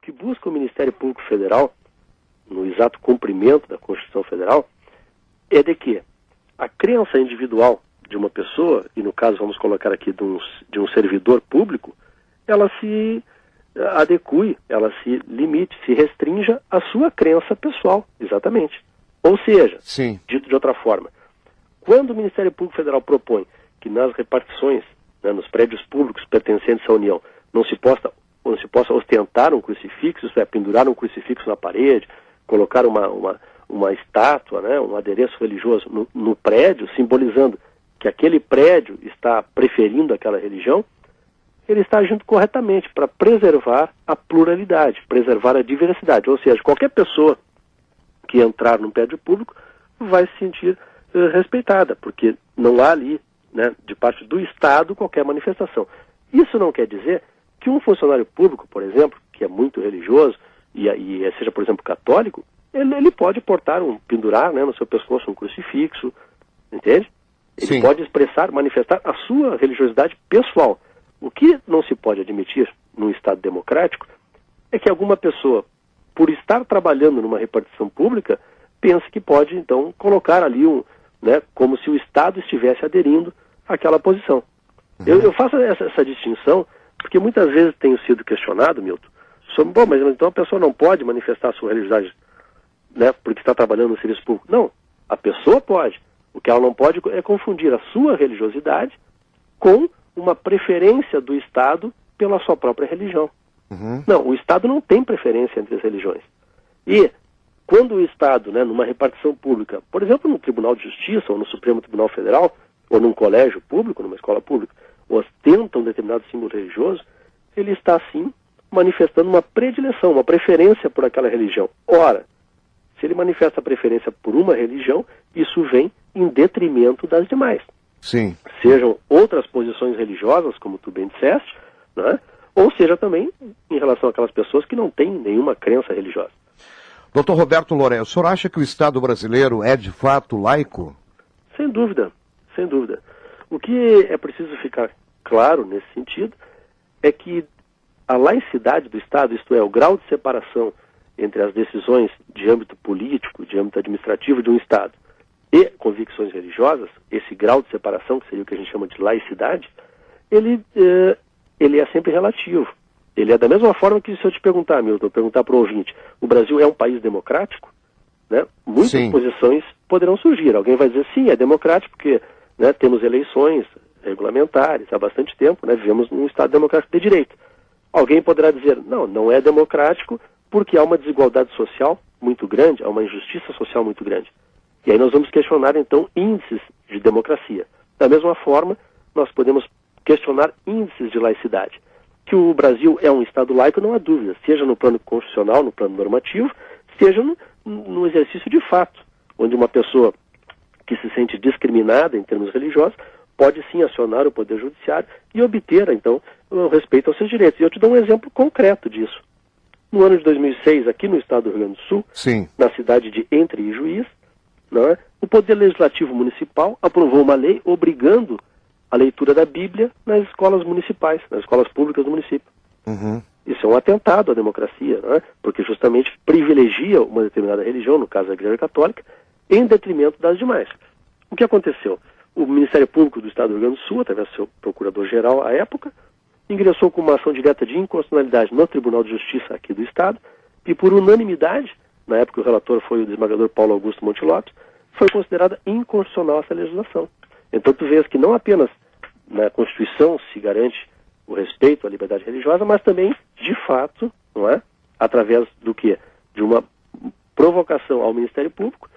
que busca o Ministério Público Federal, no exato cumprimento da Constituição Federal, é de que a crença individual de uma pessoa, e no caso vamos colocar aqui de um servidor público, ela se adeque, ela se limite, se restrinja à sua crença pessoal, exatamente. Ou seja, sim, dito de outra forma, quando o Ministério Público Federal propõe que nas repartições, né, nos prédios públicos pertencentes à União, não se possa ostentar um crucifixo, isso é, pendurar um crucifixo na parede, colocar uma estátua, né, um adereço religioso no prédio, simbolizando que aquele prédio está preferindo aquela religião, ele está agindo corretamente para preservar a pluralidade, preservar a diversidade. Ou seja, qualquer pessoa que entrar num prédio público vai se sentir respeitada, porque não há ali, né, de parte do Estado, qualquer manifestação. Isso não quer dizer que um funcionário público, por exemplo, que é muito religioso, e seja, por exemplo, católico, ele pode pendurar, né, no seu pescoço um crucifixo, entende? Ele Sim. pode expressar, manifestar a sua religiosidade pessoal. O que não se pode admitir num Estado democrático é que alguma pessoa, por estar trabalhando numa repartição pública, pense que pode, então, colocar ali né, como se o Estado estivesse aderindo àquela posição. Eu faço essa distinção porque muitas vezes tenho sido questionado, Milton, sobre, mas então a pessoa não pode manifestar a sua religiosidade, né, porque está trabalhando no serviço público. Não, a pessoa pode. O que ela não pode é confundir a sua religiosidade com uma preferência do Estado pela sua própria religião. Não, o Estado não tem preferência entre as religiões. E quando o Estado, né, numa repartição pública, por exemplo, no Tribunal de Justiça, ou no Supremo Tribunal Federal, ou num colégio público, numa escola pública, ostenta um determinado símbolo religioso, ele está, sim, manifestando uma predileção, uma preferência por aquela religião. Ora, se ele manifesta a preferência por uma religião, isso vem em detrimento das demais. Sim. Sejam outras posições religiosas, como tu bem disseste, né? Ou seja também em relação àquelas pessoas que não têm nenhuma crença religiosa. Dr. Roberto Loré, o senhor acha que o Estado brasileiro é de fato laico? Sem dúvida, sem dúvida. O que é preciso ficar claro nesse sentido é que a laicidade do Estado, isto é, o grau de separação entre as decisões de âmbito político, de âmbito administrativo de um Estado e convicções religiosas, esse grau de separação, que seria o que a gente chama de laicidade, ele é sempre relativo. Ele é da mesma forma que, se eu te perguntar, Milton, perguntar para o ouvinte, o Brasil é um país democrático? Né? Muitas Sim. posições poderão surgir. Alguém vai dizer, sim, é democrático, porque, né, temos eleições regulamentares há bastante tempo, né, vivemos num Estado democrático de direito. Alguém poderá dizer, não é democrático porque há uma desigualdade social muito grande, há uma injustiça social muito grande. E aí nós vamos questionar, então, índices de democracia. Da mesma forma, nós podemos questionar índices de laicidade. Que o Brasil é um Estado laico, não há dúvida, seja no plano constitucional, no plano normativo, seja no exercício de fato, onde uma pessoa que se sente discriminada em termos religiosos pode sim acionar o Poder Judiciário e obter, então, o respeito aos seus direitos. E eu te dou um exemplo concreto disso. No ano de 2006, aqui no estado do Rio Grande do Sul, Sim. na cidade de Entre Ijuís, né, o Poder Legislativo Municipal aprovou uma lei obrigando a leitura da Bíblia nas escolas municipais, nas escolas públicas do município. Isso é um atentado à democracia, né, porque justamente privilegia uma determinada religião, no caso a Igreja Católica, em detrimento das demais. O que aconteceu? O Ministério Público do Estado do Rio Grande do Sul, através do seu procurador-geral à época, ingressou com uma ação direta de inconstitucionalidade no Tribunal de Justiça aqui do Estado, e por unanimidade, na época o relator foi o desembargador Paulo Augusto Montelotto, foi considerada inconstitucional essa legislação. Então tu vês que não apenas na Constituição se garante o respeito à liberdade religiosa, mas também, de fato, não é? Através do quê? De uma provocação ao Ministério Público,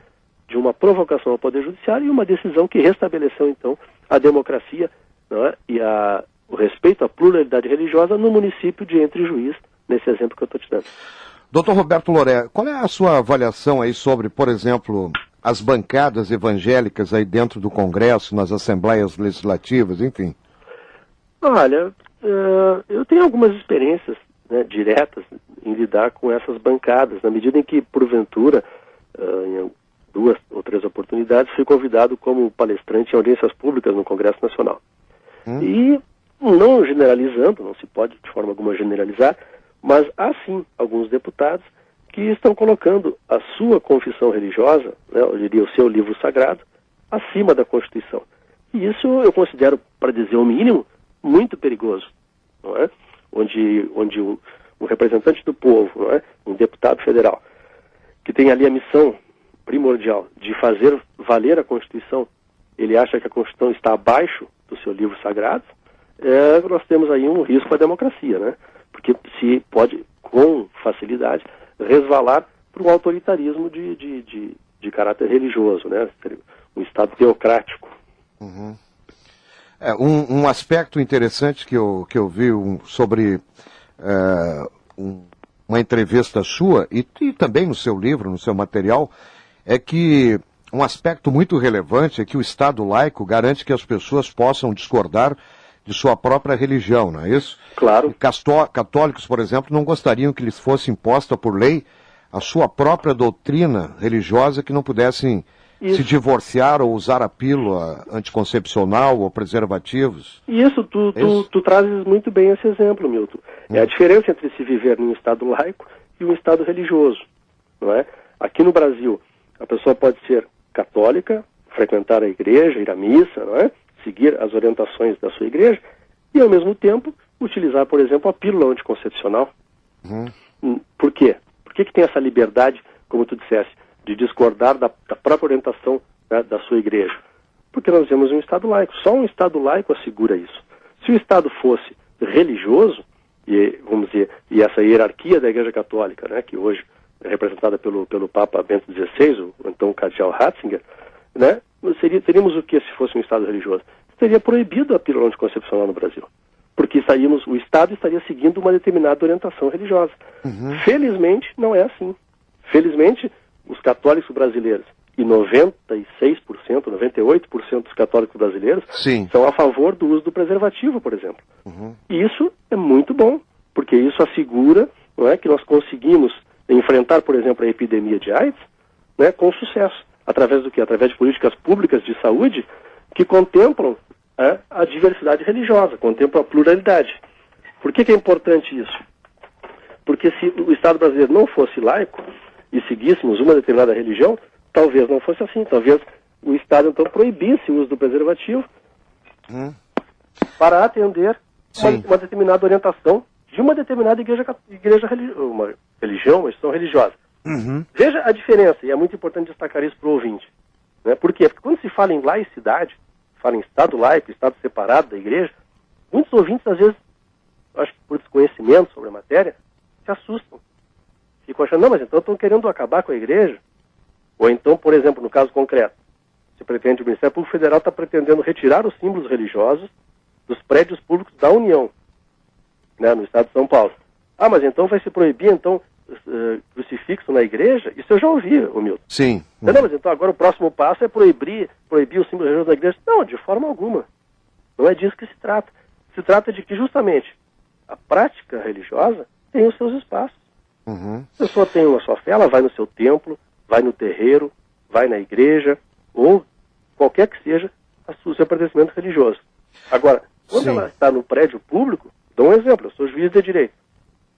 de uma provocação ao Poder Judiciário e uma decisão que restabeleceu, então, a democracia, não é? E o respeito à pluralidade religiosa no município de Entre Ijuís, nesse exemplo que eu estou te dando. Dr. Roberto Loré, qual é a sua avaliação aí sobre, por exemplo, as bancadas evangélicas aí dentro do Congresso, nas assembleias legislativas, enfim? Olha, eu tenho algumas experiências, né, diretas em lidar com essas bancadas, na medida em que, porventura, em 2 ou 3 oportunidades, fui convidado como palestrante em audiências públicas no Congresso Nacional. E, não generalizando, não se pode de forma alguma generalizar, Mas há sim alguns deputados que estão colocando a sua confissão religiosa, né, eu diria o seu livro sagrado, acima da Constituição. E isso eu considero, para dizer o mínimo, muito perigoso, não é? Onde um representante do povo, não é? Um deputado federal, que tem ali a missão primordial de fazer valer a Constituição, ele acha que a Constituição está abaixo do seu livro sagrado, nós temos aí um risco à democracia, né? Porque se pode, com facilidade, resvalar para um autoritarismo de caráter religioso, né? Um Estado teocrático. Uhum. Um aspecto interessante que eu vi sobre uma entrevista sua e também no seu livro, no seu material, é que um aspecto muito relevante é que o Estado laico garante que as pessoas possam discordar de sua própria religião, não é isso? Claro. Católicos, por exemplo, não gostariam que lhes fosse imposta por lei a sua própria doutrina religiosa, que não pudessem se divorciar ou usar a pílula anticoncepcional ou preservativos. Isso, tu trazes muito bem esse exemplo, Milton. É a diferença entre se viver num Estado laico e um Estado religioso, não é? Aqui no Brasil, a pessoa pode ser católica, frequentar a igreja, ir à missa, não é? Seguir as orientações da sua igreja e, ao mesmo tempo, utilizar, por exemplo, a pílula anticoncepcional. Por quê? Por que tem essa liberdade, como tu disseste, de discordar da própria orientação, né, da sua igreja? Porque nós temos um Estado laico. Só um Estado laico assegura isso. Se o Estado fosse religioso, e, vamos dizer, e essa hierarquia da Igreja Católica, né, que hoje é representada pelo Papa Bento XVI, o então Cardeal Ratzinger, né, teríamos o que se fosse um Estado religioso? Seria proibido a pílula anticoncepcional no Brasil. Porque o Estado estaria seguindo uma determinada orientação religiosa. Felizmente, não é assim. Felizmente, os católicos brasileiros, e 96%, 98% dos católicos brasileiros, são a favor do uso do preservativo, por exemplo. E isso é muito bom, porque isso assegura, não é, que nós conseguimos enfrentar, por exemplo, a epidemia de AIDS, né, com sucesso. Através do quê? Através de políticas públicas de saúde que contemplam a diversidade religiosa, contemplam a pluralidade. Por que é importante isso? Porque se o Estado brasileiro não fosse laico e seguíssemos uma determinada religião, talvez não fosse assim. Talvez o Estado, então, proibisse o uso do preservativo para atender uma determinada orientação de uma determinada uma religião, uma instituição religiosa. Veja a diferença, e é muito importante destacar isso para o ouvinte. Né? Por quê? Porque quando se fala em laicidade, fala em Estado laico, Estado separado da igreja, muitos ouvintes, às vezes, acho que por desconhecimento sobre a matéria, se assustam. Ficam achando, não, mas então estão querendo acabar com a igreja? Ou então, por exemplo, no caso concreto, o Ministério Público Federal está pretendendo retirar os símbolos religiosos dos prédios públicos da União, né, no estado de São Paulo. Ah, mas então vai se proibir, então, crucifixo na igreja? Isso eu já ouvi, Milton. Sim. Não, mas então agora o próximo passo é proibir os símbolos religiosos da igreja? Não, de forma alguma. Não é disso que se trata. Se trata de que, justamente, a prática religiosa tem os seus espaços. A pessoa tem a sua fé, ela vai no seu templo, vai no terreiro, vai na igreja, ou qualquer que seja o seu pertencimento religioso. Agora, quando ela está no prédio público, dou um exemplo, eu sou juiz de direito.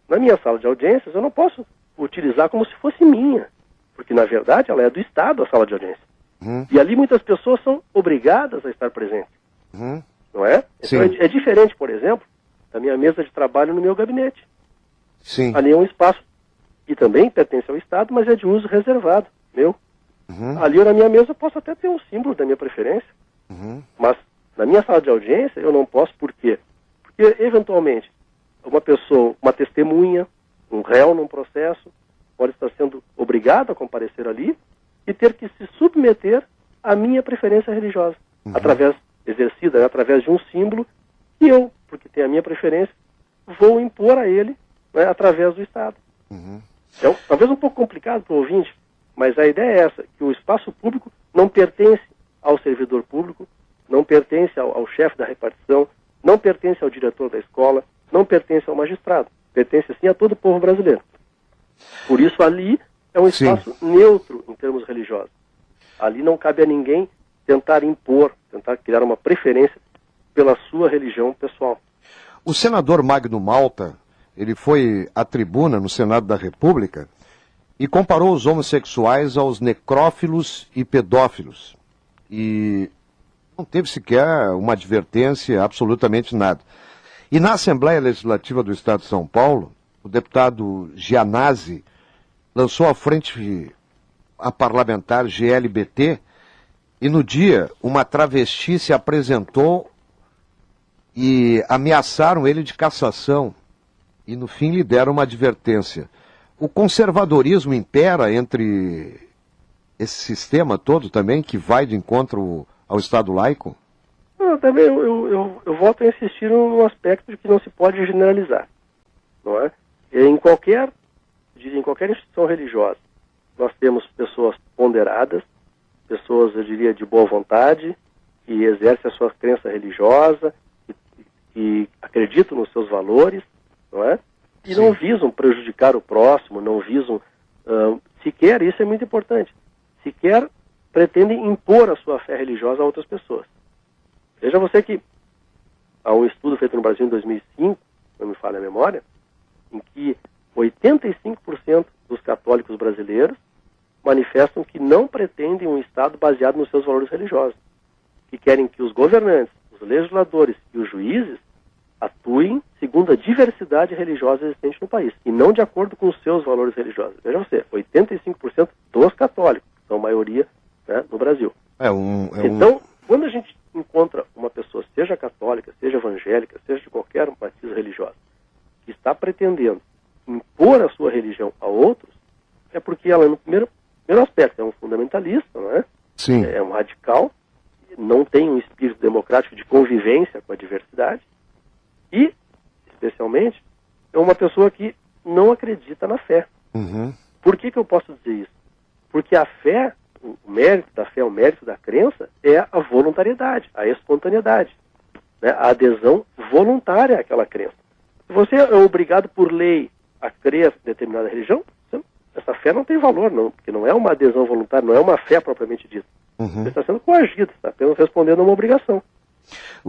Na minha sala de audiências, eu não posso utilizar como se fosse minha, porque, na verdade, ela é do Estado, a sala de audiência. E ali muitas pessoas são obrigadas a estar presentes. Não é? Então é diferente, por exemplo, da minha mesa de trabalho no meu gabinete. Ali é um espaço que também pertence ao Estado, mas é de uso reservado, meu. Ali na minha mesa eu posso até ter um símbolo da minha preferência, mas na minha sala de audiência eu não posso. Por quê? Porque, eventualmente, uma pessoa, uma testemunha, um réu num processo, pode estar sendo obrigado a comparecer ali e ter que se submeter à minha preferência religiosa, exercida, né, através de um símbolo que eu, porque tem a minha preferência, vou impor a ele, né, através do Estado. É talvez um pouco complicado para o ouvinte, mas a ideia é essa, que o espaço público não pertence ao servidor público, não pertence ao chefe da repartição, não pertence ao diretor da escola, não pertence ao magistrado, pertence sim a todo o povo brasileiro. Por isso ali é um espaço neutro em termos religiosos. Ali não cabe a ninguém tentar impor, tentar criar uma preferência pela sua religião pessoal. O senador Magno Malta ele foi à tribuna no Senado da República e comparou os homossexuais aos necrófilos e pedófilos. E não teve sequer uma advertência, absolutamente nada. E na Assembleia Legislativa do Estado de São Paulo, o deputado Gianazzi lançou à frente a parlamentar GLBT e no dia uma travesti se apresentou e ameaçaram ele de cassação e no fim lhe deram uma advertência. O conservadorismo impera entre esse sistema todo também que vai de encontro ao Estado laico? Também eu volto a insistir no aspecto de que não se pode generalizar, não é? Em qualquer instituição religiosa, nós temos pessoas ponderadas, pessoas, eu diria, de boa vontade, que exercem a sua crença religiosa, que acreditam nos seus valores, não é? E não visam prejudicar o próximo, não visam sequer, isso é muito importante, sequer pretendem impor a sua fé religiosa a outras pessoas. Veja você que há um estudo feito no Brasil em 2005, não me falha a memória, em que 85% dos católicos brasileiros manifestam que não pretendem um Estado baseado nos seus valores religiosos, que querem que os governantes, os legisladores e os juízes atuem segundo a diversidade religiosa existente no país, e não de acordo com os seus valores religiosos. Veja você, 85% dos católicos, que são a maioria, né, no Brasil. Então, quando a gente encontra uma pessoa, seja católica, seja evangélica, seja de qualquer matiz religiosa, que está pretendendo impor a sua religião a outros, é porque ela, no primeiro aspecto, é um fundamentalista, não é? Sim. É um radical, não tem um espírito democrático de convivência com a diversidade e, especialmente, é uma pessoa que não acredita na fé. Uhum. Por que eu posso dizer isso? Porque a fé, o mérito da fé, o mérito da crença é a voluntariedade, a espontaneidade, né? A adesão voluntária àquela crença. Se você é obrigado por lei a crer em determinada religião, essa fé não tem valor, não, porque não é uma adesão voluntária, não é uma fé propriamente dita. Uhum. Você está sendo coagido, está apenas respondendo a uma obrigação.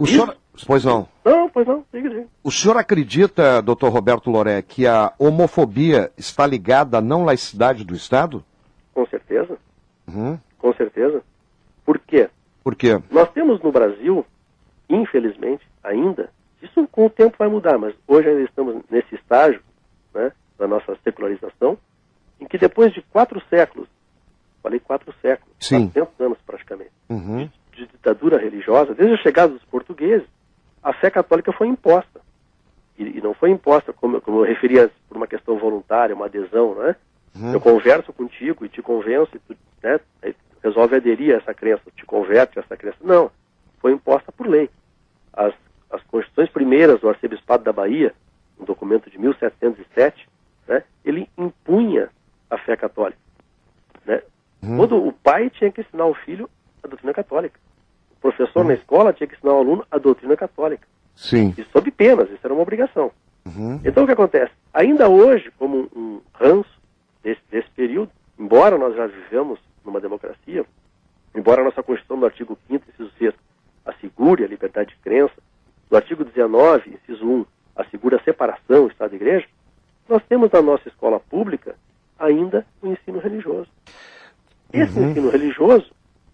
Senhor... Pois não. Não, pois não, diga. O senhor acredita, doutor Roberto Loré, que a homofobia está ligada à não laicidade do Estado? Com certeza. Uhum. Com certeza. Por quê? Por quê? Nós temos no Brasil, infelizmente, ainda, isso com o tempo vai mudar, mas hoje ainda estamos nesse estágio, né, da nossa secularização, em que depois de 4 séculos, falei 4 séculos, Sim. 400 anos praticamente, Uhum. de ditadura religiosa, desde a chegada dos portugueses, a fé católica foi imposta. E não foi imposta, como eu referia, por uma questão voluntária, uma adesão, né? Uhum. Eu converso contigo e te convenço, e tu, né, resolve aderir a essa crença, te converte a essa crença. Não, foi imposta por lei. As constituições primeiras do Arcebispado da Bahia, um documento de 1707, né, ele impunha a fé católica. Né? Uhum. Quando o pai tinha que ensinar o filho a doutrina católica. O professor na escola tinha que ensinar o aluno a doutrina católica. Sim. E sob penas, isso era uma obrigação. Uhum. Então o que acontece? Ainda hoje, como um ranço desse período, embora nós já vivamos numa democracia, embora a nossa Constituição, no artigo 5º, inciso 6º, assegure a liberdade de crença, no artigo 19, inciso 1, assegura a separação Estado e Igreja, nós temos na nossa escola pública ainda o ensino religioso. Esse ensino religioso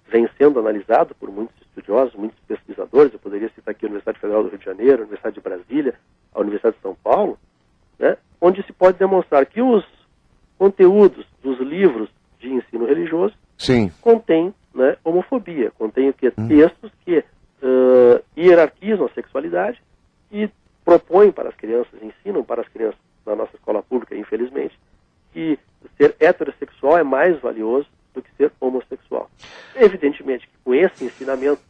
vem sendo analisado por muitos estudiosos, muitos pesquisadores. Eu poderia citar aqui a Universidade Federal do Rio de Janeiro, a Universidade de Brasília, a Universidade de São Paulo, né, onde se pode demonstrar que os conteúdos dos livros de ensino religioso Sim. contêm, né, homofobia, contêm textos que hierarquizam a sexualidade e propõem para as crianças, ensinam para as crianças na nossa escola pública, infelizmente, que ser heterossexual é mais valioso do que ser homossexual. Evidentemente que com esse ensinamento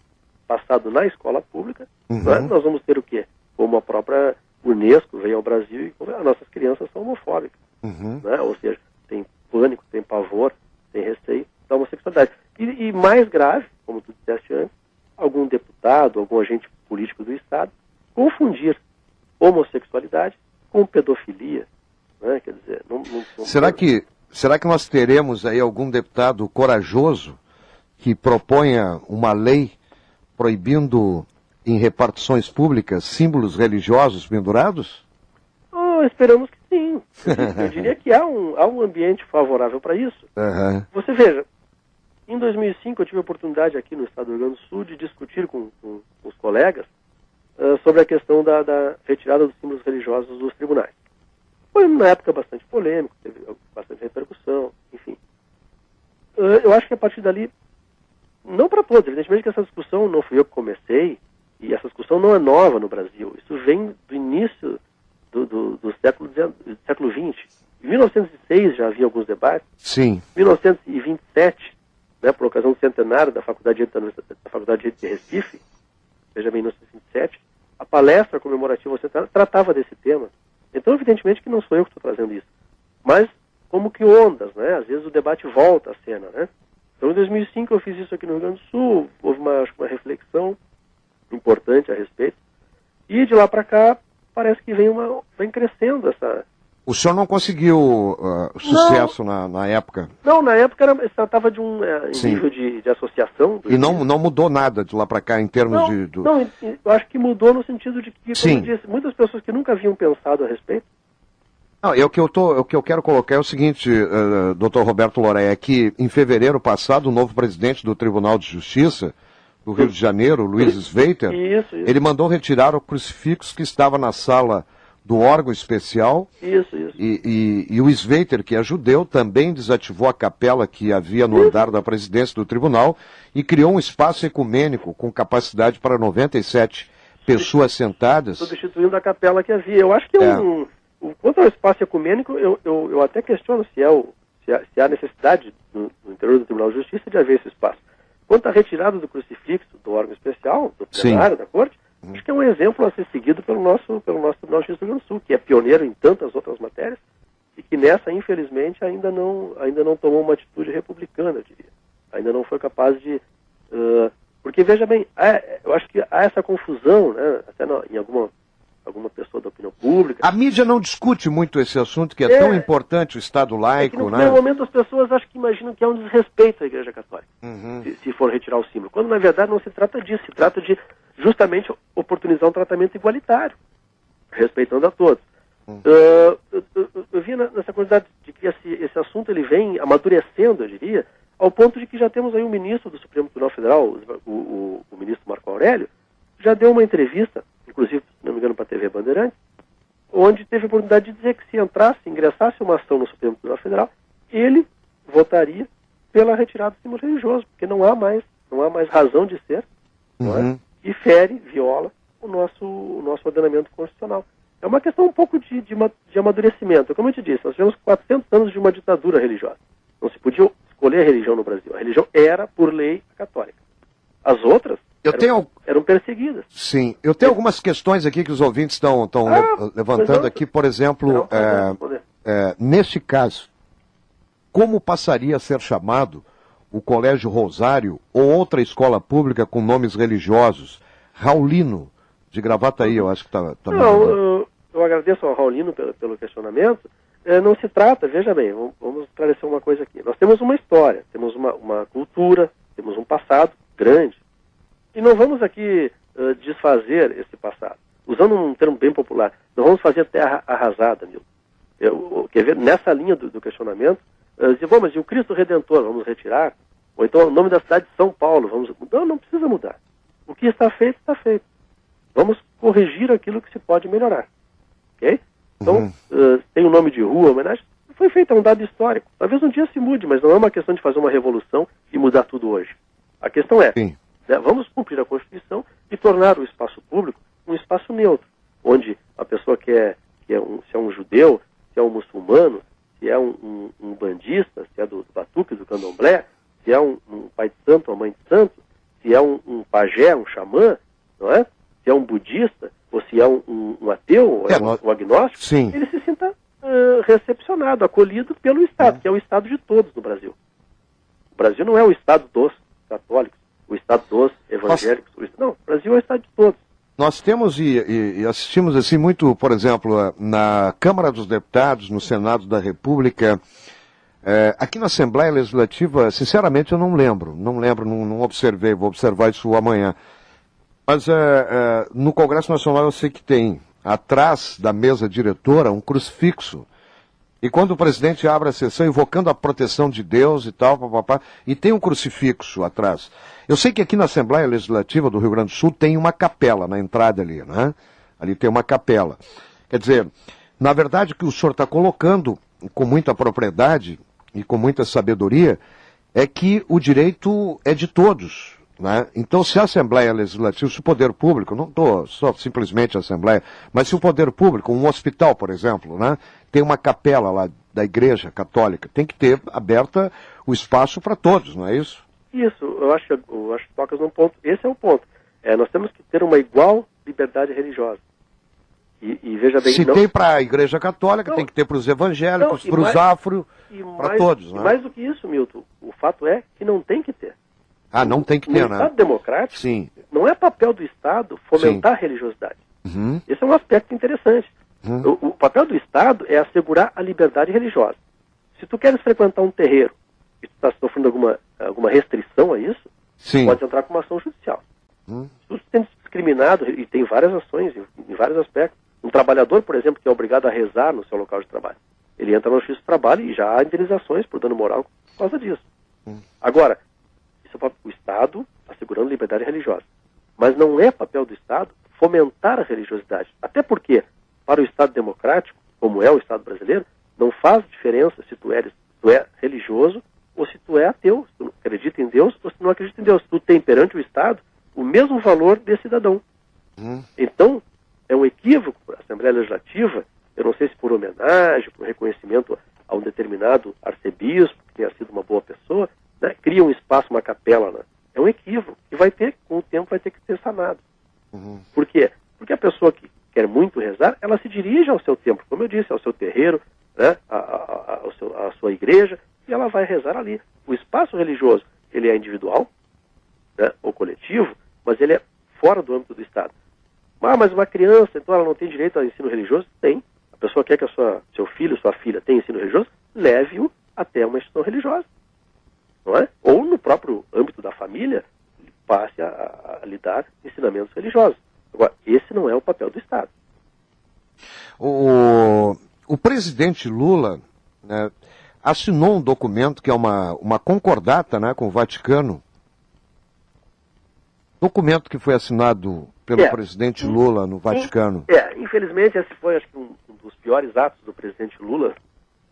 passado na escola pública, né, nós vamos ter o quê? Como a própria Unesco veio ao Brasil e as nossas crianças são homofóbicas. Né? Ou seja, tem pânico, tem pavor, tem receio da homossexualidade. E mais grave, como tu disseste antes, algum deputado, algum agente político do Estado confundir homossexualidade com pedofilia. Né? Quer dizer, não Será que nós teremos aí algum deputado corajoso que proponha uma lei proibindo em repartições públicas símbolos religiosos pendurados? Não, esperamos que sim. Eu diria que há um ambiente favorável para isso. Uhum. Você veja, em 2005 eu tive a oportunidade aqui no estado do Rio Grande do Sul de discutir com os colegas sobre a questão da retirada dos símbolos religiosos dos tribunais. Foi uma época bastante polêmica, teve bastante repercussão, enfim. Eu acho que a partir dali, não para todos, evidentemente que essa discussão não fui eu que comecei, e essa discussão não é nova no Brasil. Isso vem do início do século XX. Em 1906 já havia alguns debates. Sim. Em 1927, né, por ocasião do centenário da Faculdade de Direito de Recife, veja bem, em 1927, a palestra comemorativa tratava desse tema. Então, evidentemente que não sou eu que estou trazendo isso. Mas, como que ondas, né? Às vezes o debate volta à cena, né? Então, em 2005 eu fiz isso aqui no Rio Grande do Sul, houve uma reflexão importante a respeito. E de lá para cá, parece que vem crescendo essa... O senhor não conseguiu sucesso na época? Não, na época se tratava de um nível de associação. E não mudou nada de lá para cá em termos Não, eu acho que mudou no sentido de que, como eu disse, muitas pessoas que nunca haviam pensado a respeito. Não, o que eu quero colocar é o seguinte, Dr. Roberto Loreia, que em fevereiro passado, o novo presidente do Tribunal de Justiça do Rio de Janeiro, Luiz Sveiter, ele mandou retirar o crucifixo que estava na sala do órgão especial. Isso. E o Sveiter, que é judeu, também desativou a capela que havia no andar da presidência do tribunal e criou um espaço ecumênico com capacidade para 97 pessoas sentadas. Substituindo a capela que havia. Eu acho que quanto ao espaço ecumênico, eu até questiono se há necessidade no interior do Tribunal de Justiça de haver esse espaço. Quanto à retirada do crucifixo do órgão especial, do plenário da Corte, acho que é um exemplo a ser seguido pelo nosso Tribunal de Justiça do Rio Grande do Sul, que é pioneiro em tantas outras matérias, e que nessa, infelizmente, ainda não tomou uma atitude republicana, eu diria. Ainda não foi capaz de... porque, veja bem, eu acho que há essa confusão, né, até em alguma pessoa da opinião pública. A mídia não discute muito esse assunto, que é tão importante, o Estado laico, no primeiro momento as pessoas acho que imaginam que é um desrespeito à Igreja Católica, se for retirar o símbolo. Quando, na verdade, não se trata disso. Se trata de, justamente, oportunizar um tratamento igualitário, respeitando a todos. Eu vi nessa quantidade de que esse assunto ele vem amadurecendo, eu diria, ao ponto de que já temos aí um ministro do Supremo Tribunal Federal, o ministro Marco Aurélio, já deu uma entrevista, inclusive, se não me engano, para a TV Bandeirantes, onde teve a oportunidade de dizer que se ingressasse uma ação no Supremo Tribunal Federal, ele votaria pela retirada do símbolo religioso, porque não há mais razão de ser, não é? E viola o nosso ordenamento constitucional. É uma questão um pouco de amadurecimento. Como eu te disse, nós tivemos 400 anos de uma ditadura religiosa. Não se podia escolher a religião no Brasil. A religião era, por lei, católica. As outras eram perseguidas. Sim. Eu tenho algumas questões aqui que os ouvintes estão levantando aqui. Por exemplo, neste caso, como passaria a ser chamado o Colégio Rosário ou outra escola pública com nomes religiosos? Raulino, de Gravataí, eu acho que está... Eu agradeço ao Raulino pelo questionamento. Não se trata, veja bem, vamos esclarecer uma coisa aqui. Nós temos uma história, temos uma cultura, temos um passado grande. E não vamos aqui desfazer esse passado. Usando um termo bem popular, não vamos fazer terra arrasada, Milton. Quer ver, nessa linha do questionamento, dizer, bom, mas e o Cristo Redentor, vamos retirar? Ou então o nome da cidade de São Paulo, vamos... Não precisa mudar. O que está feito, está feito. Vamos corrigir aquilo que se pode melhorar. Ok? Então, tem o nome de rua, homenagem, foi feito, é um dado histórico. Talvez um dia se mude, mas não é uma questão de fazer uma revolução e mudar tudo hoje. A questão é, vamos cumprir a Constituição e tornar o espaço público um espaço neutro, onde a pessoa se é um judeu, se é um muçulmano, se é um bandista, se é do batuque, do candomblé, se é um pai de santo, uma mãe de santo, se é um pajé, um xamã, não é? Se é um budista, ou se é um ateu, ou um agnóstico, ele se sinta recepcionado, acolhido pelo Estado, que é o Estado de todos no Brasil. O Brasil não é o Estado dos católicos, o Estado dos evangélicos. Não, o Brasil é o Estado de todos. Nós temos e assistimos assim muito, por exemplo, na Câmara dos Deputados, no Senado da República, aqui na Assembleia Legislativa, sinceramente eu não lembro, não observei, vou observar isso amanhã. Mas no Congresso Nacional eu sei que tem atrás da mesa diretora, um crucifixo. E quando o presidente abre a sessão invocando a proteção de Deus e tal, e tem um crucifixo atrás. Eu sei que aqui na Assembleia Legislativa do Rio Grande do Sul tem uma capela na entrada ali, né? Ali tem uma capela. Quer dizer, na verdade o que o senhor está colocando com muita propriedade e com muita sabedoria é que o direito é de todos, né? Então, se a Assembleia Legislativa, se o poder público, não estou só simplesmente a Assembleia, mas se o poder público, um hospital, por exemplo, né, tem uma capela lá da Igreja Católica, tem que ter aberta o espaço para todos, não é isso? Isso, eu acho que tocas num ponto, esse é o ponto. Nós temos que ter uma igual liberdade religiosa. E veja bem... Se não... tem para a Igreja Católica, não, tem que ter para os evangélicos, para os afro, para todos, né? E mais do que isso, Milton, o fato é que não tem que ter. Não tem que ter, né? No Estado democrático, sim, não é papel do Estado fomentar a religiosidade. Uhum. Esse é um aspecto interessante. Uhum. O papel do Estado é assegurar a liberdade religiosa. Se tu queres frequentar um terreiro e tu está sofrendo alguma restrição a isso, sim, pode entrar com uma ação judicial. Se tu tem discriminado, e tem várias ações em vários aspectos. Um trabalhador, por exemplo, que é obrigado a rezar no seu local de trabalho, ele entra no justiça do trabalho e já há indenizações por dano moral por causa disso. Agora, isso é o Estado assegurando liberdade religiosa. Mas não é papel do Estado fomentar a religiosidade. Até porque, para o Estado democrático, como é o Estado brasileiro, não faz diferença se tu é religioso ou se tu é ateu, se tu acredita em Deus ou se tu não acredita em Deus. Tu tem perante o Estado o mesmo valor de cidadão. Então, é um equívoco para a Assembleia Legislativa, eu não sei se por homenagem, por reconhecimento a um determinado arcebispo, que tenha sido uma boa pessoa, né, cria um espaço, uma capela, né? É um equívoco que vai ter, com o tempo, vai ter que ser sanado. Por quê? Porque a pessoa que quer muito rezar, ela se dirige ao seu templo, como eu disse, ao seu terreiro, né, à sua igreja, e ela vai rezar ali. O espaço religioso, ele é individual, né, ou coletivo, mas ele é fora do âmbito do Estado. Mas uma criança, então ela não tem direito ao ensino religioso? Tem. A pessoa quer que seu filho, sua filha tenha ensino religioso? Leve-o até uma instituição religiosa. Não é? Ou no próprio âmbito da família, passe a lhe dar ensinamentos religiosos. Agora, esse não é o papel do Estado. O presidente Lula, né, assinou um documento que é uma concordata, né, com o Vaticano. Documento que foi assinado pelo presidente Lula no Vaticano. Infelizmente esse foi, acho que, um dos piores atos do presidente Lula,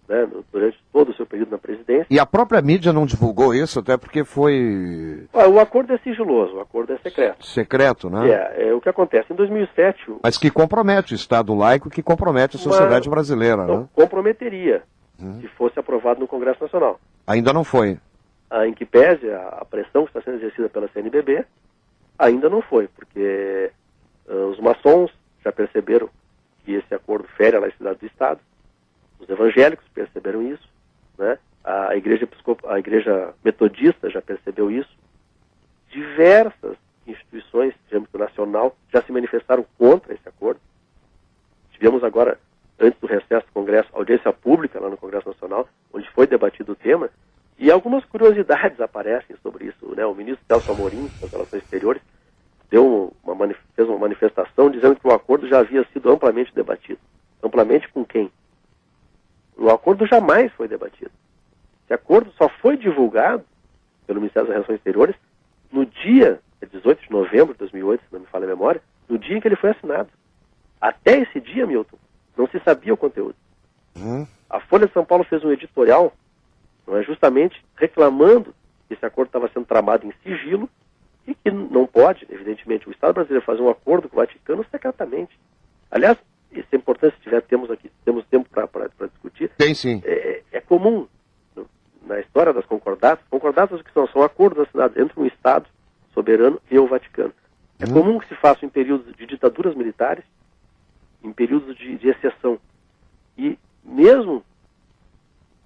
né, durante todo o seu período na presidência. E a própria mídia não divulgou isso, até porque foi... O acordo é sigiloso, o acordo é secreto. Secreto, né? É o que acontece. Em 2007... Mas que compromete o Estado laico, que compromete a sociedade brasileira, né? Comprometeria, se fosse aprovado no Congresso Nacional. Ainda não foi. Em que pese a pressão que está sendo exercida pela CNBB, ainda não foi, porque os maçons já perceberam que esse acordo fere a laicidade do Estado, os evangélicos perceberam isso, né? A igreja metodista já percebeu isso, diversas instituições de âmbito nacional já se manifestaram contra esse acordo. Tivemos agora, antes do recesso do Congresso, audiência pública lá no Congresso Nacional, onde foi debatido o tema, e algumas curiosidades aparecem sobre isso, né? O ministro Celso Amorim, das Relações Exteriores, fez uma manifestação dizendo que o acordo já havia sido amplamente debatido. Amplamente com quem? O acordo jamais foi debatido. Esse acordo só foi divulgado pelo Ministério das Relações Exteriores no dia 18 de novembro de 2008, se não me falha a memória, no dia em que ele foi assinado. Até esse dia, Milton, não se sabia o conteúdo. A Folha de São Paulo fez um editorial, não é, justamente reclamando que esse acordo estava sendo tramado em sigilo e que não pode, evidentemente, o Estado brasileiro fazer um acordo com o Vaticano secretamente. Aliás, isso é importante, temos tempo para discutir. Tem sim. É comum, na história das concordatas, o que são acordos assinados entre um Estado soberano e o Vaticano. É comum que se faça em períodos de ditaduras militares, em períodos de exceção. E mesmo,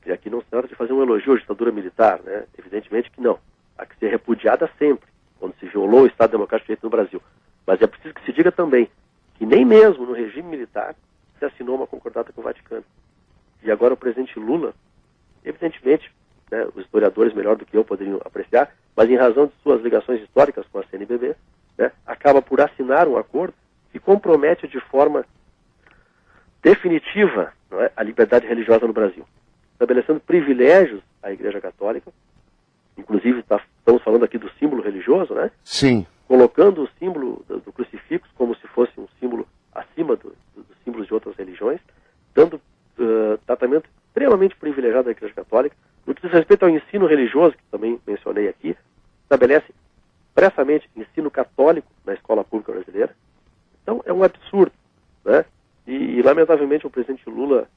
e aqui não se trata de fazer um elogio à ditadura militar, né? Evidentemente que não. Há que ser repudiada sempre, quando se violou o Estado Democrático de Direito no Brasil. Mas é preciso que se diga também que nem mesmo no regime militar se assinou uma concordata com o Vaticano. E agora o presidente Lula, evidentemente, né, os historiadores melhor do que eu poderiam apreciar, mas em razão de suas ligações históricas com a CNBB, né, acaba por assinar um acordo que compromete de forma definitiva, não é, a liberdade religiosa no Brasil, estabelecendo privilégios à Igreja Católica, inclusive estamos falando aqui do símbolo religioso, né? Sim. Colocando o símbolo do crucifixo como se fosse um símbolo acima dos símbolos de outras religiões, dando tratamento extremamente privilegiado à Igreja Católica. No que diz respeito ao ensino religioso, que também mencionei aqui, estabelece expressamente ensino católico na escola pública brasileira. Então, é um absurdo, né? E lamentavelmente, o presidente Lula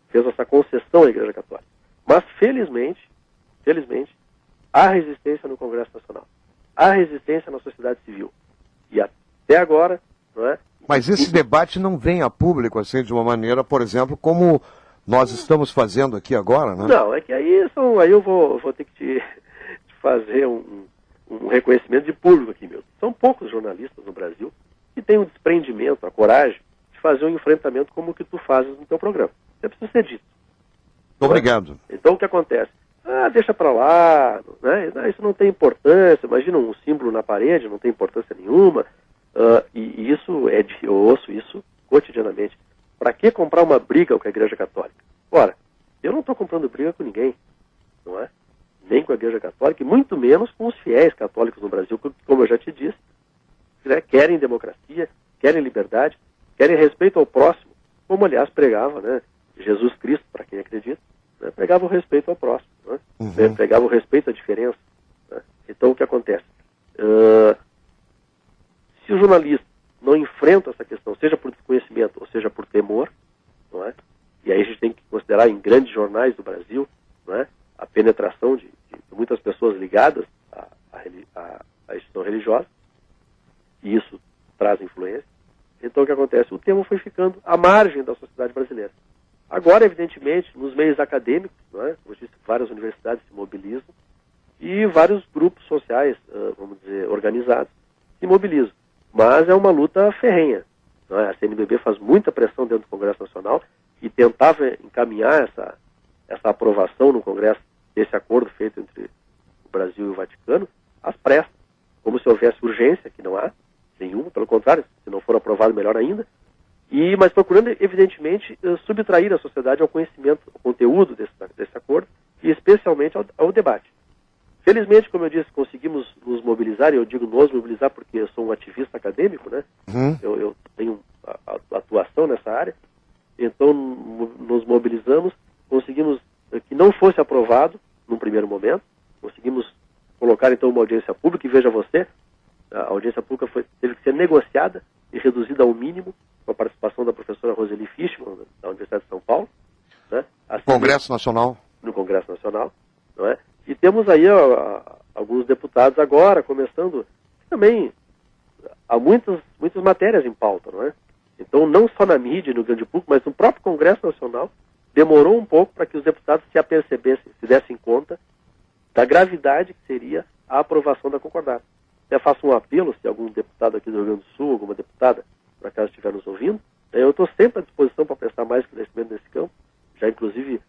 fez essa concessão à Igreja Católica. Mas, felizmente, há resistência no Congresso Nacional. Há resistência na sociedade civil. E até agora, não é? Mas esse debate não vem a público, assim, de uma maneira, por exemplo, como nós estamos fazendo aqui agora, né? Não, é que aí eu vou ter que te fazer um reconhecimento de público aqui, meu. São poucos jornalistas no Brasil que têm o desprendimento, a coragem de fazer um enfrentamento como o que tu fazes no teu programa. Você precisa ser dito. Obrigado. Então o que acontece? Deixa pra lá, né? Isso não tem importância, imagina um símbolo na parede, não tem importância nenhuma, e isso eu ouço isso cotidianamente. Para que comprar uma briga com a Igreja Católica? Ora, eu não estou comprando briga com ninguém, não é? Nem com a Igreja Católica, e muito menos com os fiéis católicos no Brasil, que, como eu já te disse, né, querem democracia, querem liberdade, querem respeito ao próximo, como aliás pregava, né, Jesus Cristo, para quem acredita, né, pregava o respeito ao próximo, né, pregava o respeito à diferença. Né. Então o que acontece? Se o jornalista não enfrenta essa questão, seja por desconhecimento ou seja por temor, não é? E aí a gente tem que considerar em grandes jornais do Brasil, não é? A penetração de muitas pessoas ligadas à instituição religiosa, e isso traz influência. Então o que acontece? O tema foi ficando à margem da sociedade brasileira. Agora, evidentemente, nos meios acadêmicos, não é? Como eu disse, várias universidades se mobilizam e vários grupos sociais, vamos dizer, organizados, se mobilizam. Mas é uma luta ferrenha. Não é? A CNBB faz muita pressão dentro do Congresso Nacional e tentava encaminhar essa aprovação no Congresso desse acordo feito entre o Brasil e o Vaticano às pressas, como se houvesse urgência, que não há nenhuma, pelo contrário, se não for aprovado, melhor ainda, mas procurando, evidentemente, subtrair a sociedade ao conhecimento, ao conteúdo desse acordo e especialmente ao debate. Felizmente, como eu disse, conseguimos nos mobilizar, e eu digo nos mobilizar porque eu sou um ativista acadêmico, né? Eu tenho atuação nessa área, então nos mobilizamos, conseguimos que não fosse aprovado num primeiro momento, conseguimos colocar então uma audiência pública, e veja você, a audiência pública teve que ser negociada e reduzida ao mínimo, com a participação da professora Roseli Fischmann, da Universidade de São Paulo, né? Assim, Congresso Nacional. No Congresso Nacional, não é? E temos aí alguns deputados agora, começando, também há muitas matérias em pauta, não é? Então, não só na mídia e no grande público, mas no próprio Congresso Nacional, demorou um pouco para que os deputados se apercebessem, se dessem conta da gravidade que seria a aprovação da concordata. Até faço um apelo, se algum deputado aqui do Rio Grande do Sul, alguma deputada, por acaso estiver nos ouvindo, eu estou sempre à disposição para prestar mais conhecimento nesse campo. Já, inclusive,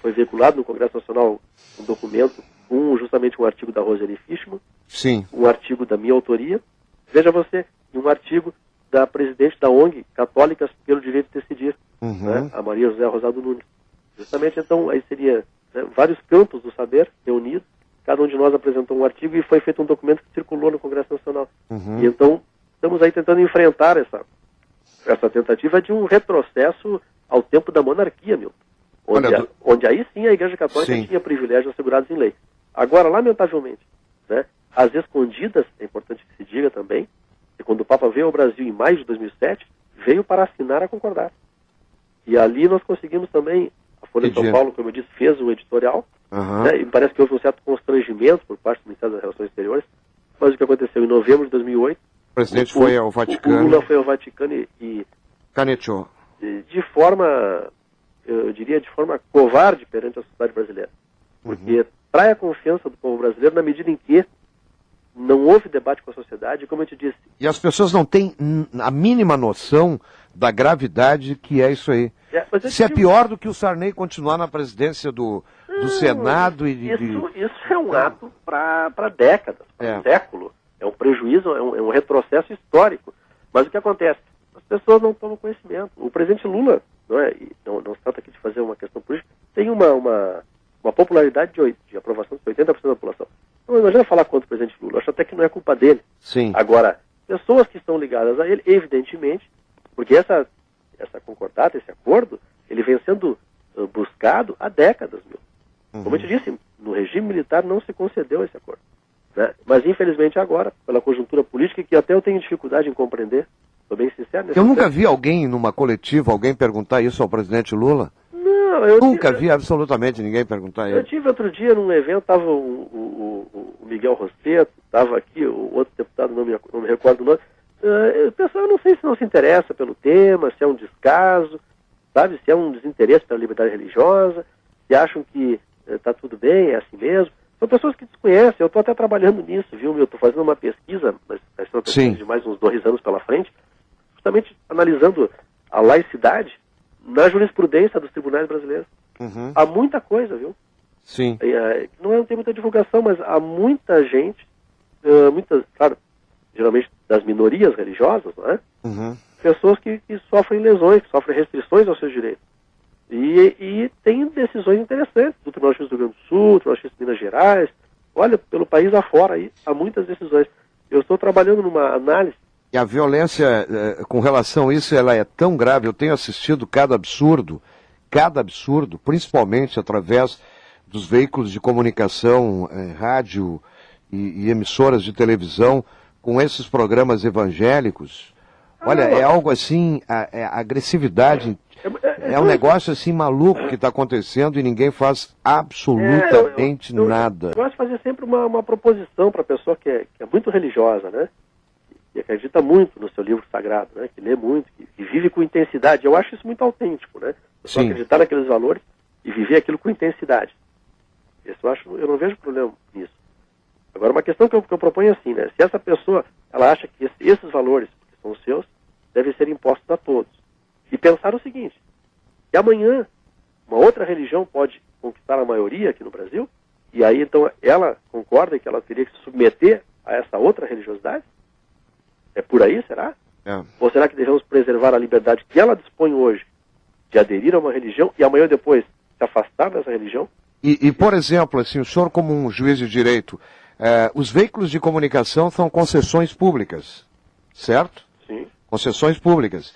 foi veiculado no Congresso Nacional um documento, justamente um artigo da Roseli Fischmann, sim, um artigo da minha autoria, veja você, e um artigo da presidente da ONG, Católicas pelo Direito de Decidir, né, a Maria José Rosado Nunes. Justamente, então, aí seria, né, vários campos do saber reunidos, cada um de nós apresentou um artigo e foi feito um documento que circulou no Congresso Nacional. E então, estamos aí tentando enfrentar essa tentativa de um retrocesso ao tempo da monarquia, Milton. Onde aí sim a Igreja Católica tinha privilégios assegurados em lei. Agora, lamentavelmente, né, as escondidas, é importante que se diga também, que quando o Papa veio ao Brasil em maio de 2007, veio para assinar a concordata. E ali nós conseguimos também, a Folha de São Paulo, como eu disse, fez um editorial, né, e parece que houve um certo constrangimento por parte do Ministério das Relações Exteriores, mas o que aconteceu em novembro de 2008, o presidente foi ao Vaticano. O Lula foi ao Vaticano e caneteou. De forma, eu diria, de forma covarde perante a sociedade brasileira. Porque trai a confiança do povo brasileiro na medida em que não houve debate com a sociedade, como eu te disse. E as pessoas não têm a mínima noção da gravidade que é isso aí. Isso é pior do que o Sarney continuar na presidência do Senado. Isso é um ato para décadas, para um século. É um prejuízo, é um retrocesso histórico. Mas o que acontece? as pessoas não tomam conhecimento. O presidente Lula, não se trata aqui de fazer uma questão política, tem uma popularidade de aprovação de 80% da população. Então, imagina falar contra o presidente Lula. Eu acho até que não é culpa dele. Sim. Agora, pessoas que estão ligadas a ele, evidentemente, porque essa concordata, esse acordo, ele vem sendo buscado há décadas, meu. Como eu te disse, no regime militar não se concedeu esse acordo. Né? Mas, infelizmente, agora, pela conjuntura política, que até eu tenho dificuldade em compreender, estou bem sincero. Eu nunca vi alguém numa coletiva, alguém perguntar isso ao presidente Lula. Não, eu nunca vi absolutamente ninguém perguntar isso. Eu tive outro dia num evento, estava o Miguel Rosseto, estava aqui, o outro deputado, não me recordo o nome. O pessoal, eu não sei se não se interessa pelo tema, se é um descaso, sabe, se é um desinteresse pela liberdade religiosa, se acham que está tudo bem, é assim mesmo. São pessoas que desconhecem, eu estou até trabalhando nisso, viu? Eu estou fazendo uma pesquisa, mas vai ser uma pesquisa de mais uns 2 anos pela frente, justamente analisando a laicidade na jurisprudência dos tribunais brasileiros. Há muita coisa, viu? Sim. Não tem muita divulgação, mas há muita gente, claro, geralmente das minorias religiosas, não é? Pessoas que sofrem lesões, que sofrem restrições aos seus direitos. E tem decisões interessantes do Tribunal de Justiça do Rio Grande do Sul, Tribunal de Justiça de Minas Gerais. Olha, pelo país afora aí, há muitas decisões. Eu estou trabalhando numa análise. E a violência, com relação a isso, ela é tão grave. Eu tenho assistido cada absurdo, principalmente através dos veículos de comunicação, rádio e emissoras de televisão, com esses programas evangélicos. Olha, é algo assim, a agressividade... É um negócio assim maluco que está acontecendo e ninguém faz absolutamente nada. Eu gosto de fazer sempre uma proposição para a pessoa que é muito religiosa, né? Que acredita muito no seu livro sagrado, né? Que lê muito, que vive com intensidade. Eu acho isso muito autêntico, né? Só acreditar naqueles valores e viver aquilo com intensidade. Isso eu não vejo problema nisso. Agora, uma questão que eu proponho é assim, né? Se essa pessoa, ela acha que esses valores, que são os seus, devem ser impostos a todos. E pensar o seguinte, que amanhã uma outra religião pode conquistar a maioria aqui no Brasil, e aí então ela concorda que ela teria que se submeter a essa outra religiosidade? É por aí, será? Ou será que devemos preservar a liberdade que ela dispõe hoje de aderir a uma religião e amanhã depois se afastar dessa religião? E por exemplo, assim, o senhor como um juiz de direito, os veículos de comunicação são concessões públicas, certo? Sim. Concessões públicas.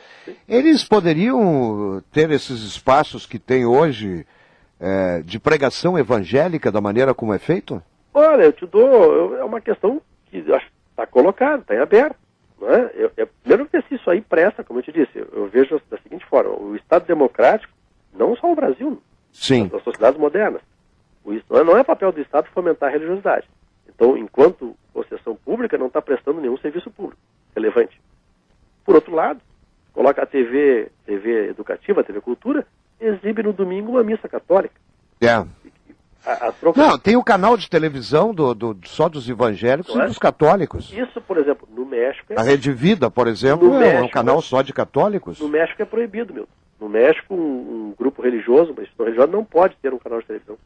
Eles poderiam ter esses espaços que tem hoje de pregação evangélica da maneira como é feito? Olha, eu te dou, é uma questão que está colocada, está em aberto. Não é? Primeiro ver se isso aí presta, como eu te disse, eu vejo da seguinte forma, o Estado democrático, não só o Brasil, sim, as sociedades modernas, não é papel do Estado fomentar a religiosidade. Então, enquanto concessão pública, não está prestando nenhum serviço público relevante. Por outro lado, coloca a TV educativa, a TV Cultura, exibe no domingo uma missa católica. Não, tem o canal de televisão só dos evangélicos e dos católicos. Isso, por exemplo, no México... A Rede Vida, por exemplo, é um canal só de católicos. No México é proibido, meu. No México, um grupo religioso, uma instituição religiosa, não pode ter um canal de televisão.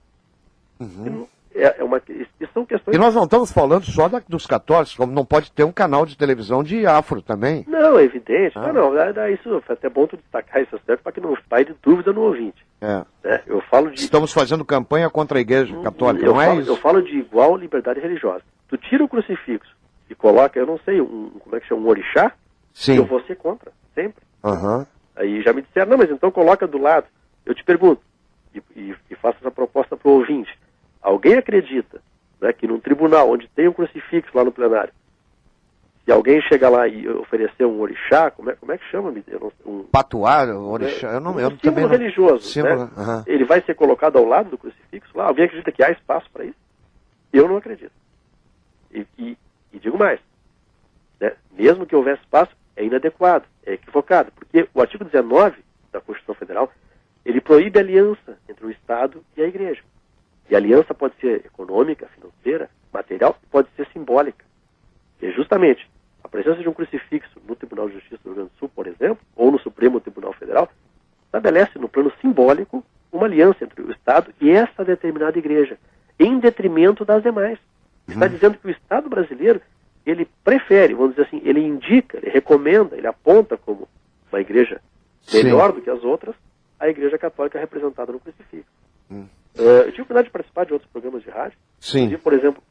São questões... E nós não estamos falando só dos católicos, como não pode ter um canal de televisão de afro também. Não, é evidente. Isso é até bom tu destacar esse aspecto para que não paire de dúvida no ouvinte. Eu falo de... Estamos fazendo campanha contra a Igreja Católica, não é isso? Eu falo de igual liberdade religiosa. Tu tira o crucifixo e coloca, eu não sei, como é que chama, um orixá, sim, eu vou ser contra, sempre. Aí já me disseram, não, mas então coloca do lado. Eu te pergunto, e faço essa proposta para o ouvinte. Alguém acredita, né, que num tribunal onde tem um crucifixo lá no plenário, se alguém chegar lá e oferecer um orixá, como é que chama? Patuá, orixá, eu também não... religioso, símbolo, né? Ele vai ser colocado ao lado do crucifixo lá? Alguém acredita que há espaço para isso? Eu não acredito. E digo mais, né, mesmo que houvesse espaço, é inadequado, é equivocado, porque o artigo 19 da Constituição Federal, ele proíbe a aliança entre o Estado e a Igreja. E a aliança pode ser econômica, financeira, material, pode ser simbólica. E justamente a presença de um crucifixo no Tribunal de Justiça do Rio Grande do Sul, por exemplo, ou no Supremo Tribunal Federal, estabelece no plano simbólico uma aliança entre o Estado e essa determinada igreja, em detrimento das demais. Está dizendo que o Estado brasileiro, ele prefere, vamos dizer assim, ele indica, ele recomenda, ele aponta como uma igreja melhor do que as outras, a Igreja Católica é representada no crucifixo. Eu tive a oportunidade de participar de outros programas de rádio. Sim. Por exemplo,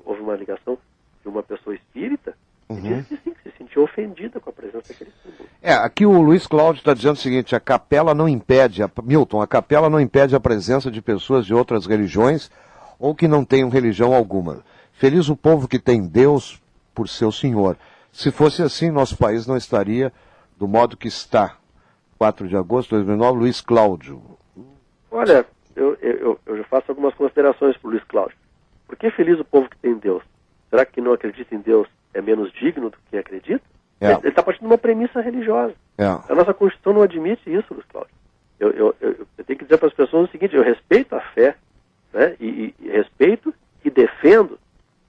houve uma ligação de uma pessoa espírita que disse que sim, que se sentiu ofendida com a presença daquele símbolo. Aqui o Luiz Cláudio está dizendo o seguinte: a capela não impede, Milton, a capela não impede a presença de pessoas de outras religiões ou que não tenham religião alguma. Feliz o povo que tem Deus por seu Senhor. Se fosse assim, nosso país não estaria do modo que está. 4 de agosto de 2009, Luiz Cláudio. Olha, eu já faço algumas considerações para o Luiz Cláudio. Por que feliz o povo que tem Deus? Será que quem não acredita em Deus é menos digno do que quem acredita? Ele está partindo de uma premissa religiosa. A nossa Constituição não admite isso, Luiz Cláudio. Eu tenho que dizer para as pessoas o seguinte: eu respeito a fé, né, e respeito e defendo.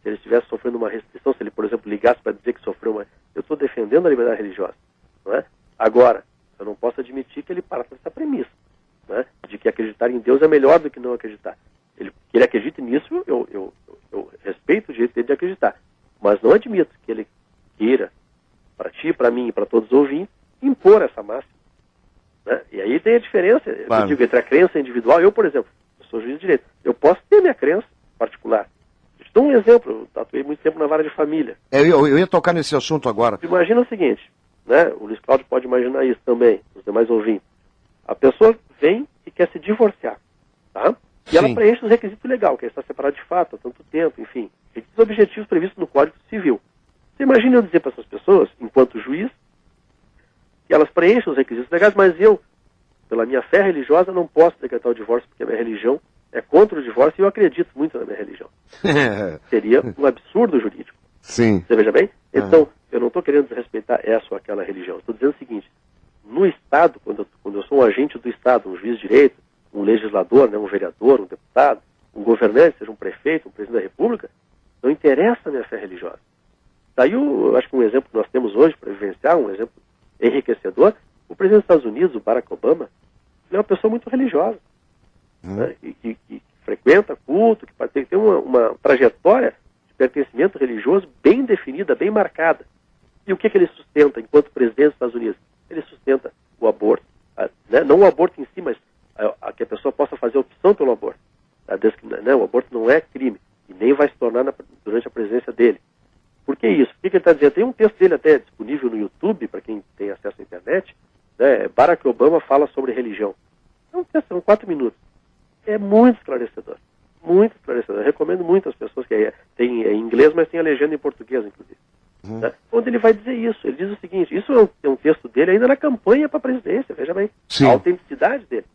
Se ele estivesse sofrendo uma restrição, se ele, por exemplo, ligasse para dizer que sofreu uma... Eu estou defendendo a liberdade religiosa. Não é? Agora, eu não posso admitir que ele parte dessa premissa, né, de que acreditar em Deus é melhor do que não acreditar. Que ele acredite nisso, eu respeito o direito dele de acreditar. Mas não admito que ele queira, para ti, para mim e para todos os ouvintes, impor essa máxima. Né? E aí tem a diferença, eu digo, entre a crença individual. Eu, por exemplo, eu sou juiz de direito. Eu posso ter minha crença particular. Eu te dou um exemplo. Eu atuei muito tempo na vara de família. Eu ia tocar nesse assunto agora. Imagina o seguinte, né? O Luiz Cláudio pode imaginar isso também, os demais ouvintes. A pessoa vem e quer se divorciar, tá? E ela preenche os requisitos legais, que é estar separado de fato há tanto tempo, enfim. Requisitos objetivos previstos no Código Civil. Você imagina eu dizer para essas pessoas, enquanto juiz, que elas preenchem os requisitos legais, mas eu, pela minha fé religiosa, não posso decretar o divórcio porque a minha religião é contra o divórcio e eu acredito muito na minha religião. Seria um absurdo jurídico. Sim. Você veja bem? Então, eu não estou querendo desrespeitar essa ou aquela religião. Estou dizendo o seguinte: no Estado, quando eu sou um agente do Estado, um juiz de direito, um legislador, né, um vereador, um deputado, um governante, seja um prefeito, um presidente da República, não interessa a minha fé religiosa. Daí, eu acho que um exemplo que nós temos hoje para vivenciar, um exemplo enriquecedor, o presidente dos Estados Unidos, o Barack Obama, ele é uma pessoa muito religiosa, né, que frequenta culto, que tem uma trajetória de pertencimento religioso bem definida, bem marcada. E o que ele sustenta enquanto presidente dos Estados Unidos? Ele sustenta o aborto, né, não o aborto em si, mas que a pessoa possa fazer opção pelo aborto. Desde que, né, o aborto não é crime, e nem vai se tornar durante a presidência dele. Por que isso? O que ele está dizendo? Tem um texto dele até disponível no YouTube, para quem tem acesso à internet, né? Barack Obama fala sobre religião. É um texto, são 4 minutos. É muito esclarecedor. Muito esclarecedor. Eu recomendo muito às pessoas que tem em inglês, mas tem a legenda em português, inclusive. Né? Onde ele vai dizer isso. Ele diz o seguinte: isso é um texto dele ainda na campanha para a presidência, veja bem. Sim. A autenticidade dele.